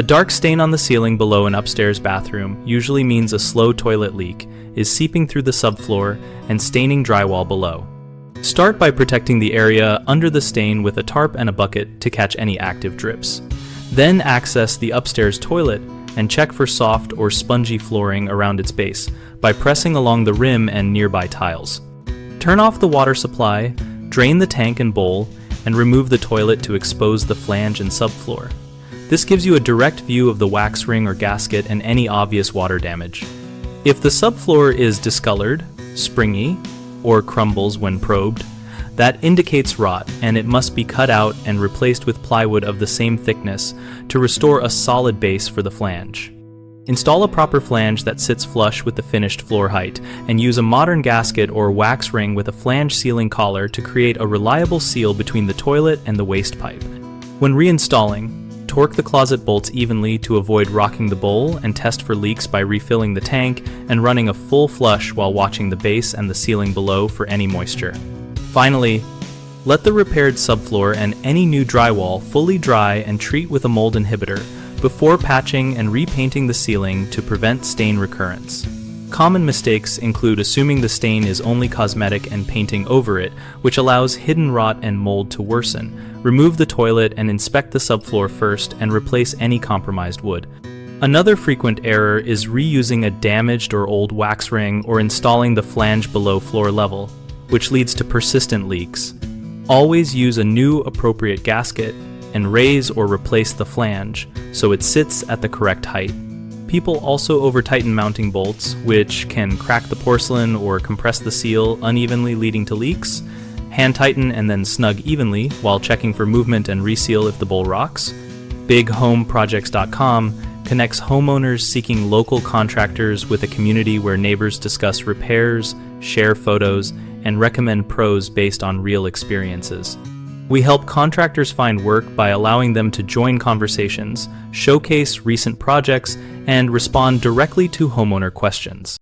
A dark stain on the ceiling below an upstairs bathroom usually means a slow toilet leak is seeping through the subfloor and staining drywall below. Start by protecting the area under the stain with a tarp and a bucket to catch any active drips. Then access the upstairs toilet and check for soft or spongy flooring around its base by pressing along the rim and nearby tiles. Turn off the water supply, drain the tank and bowl, and remove the toilet to expose the flange and subfloor. This gives you a direct view of the wax ring or gasket and any obvious water damage. If the subfloor is discolored, springy, or crumbles when probed, that indicates rot, and it must be cut out and replaced with plywood of the same thickness to restore a solid base for the flange. Install a proper flange that sits flush with the finished floor height, and use a modern gasket or wax ring with a flange sealing collar to create a reliable seal between the toilet and the waste pipe. When reinstalling, torque the closet bolts evenly to avoid rocking the bowl, and test for leaks by refilling the tank and running a full flush while watching the base and the ceiling below for any moisture. Finally, let the repaired subfloor and any new drywall fully dry and treat with a mold inhibitor before patching and repainting the ceiling to prevent stain recurrence. Common mistakes include assuming the stain is only cosmetic and painting over it, which allows hidden rot and mold to worsen. Remove the toilet and inspect the subfloor first and replace any compromised wood. Another frequent error is reusing a damaged or old wax ring or installing the flange below floor level, which leads to persistent leaks. Always use a new appropriate gasket and raise or replace the flange so it sits at the correct height. People also over-tighten mounting bolts, which can crack the porcelain or compress the seal unevenly, leading to leaks. Hand tighten and then snug evenly while checking for movement and reseal if the bowl rocks. BigHomeProjects.com connects homeowners seeking local contractors with a community where neighbors discuss repairs, share photos, and recommend pros based on real experiences. We help contractors find work by allowing them to join conversations, showcase recent projects, and respond directly to homeowner questions.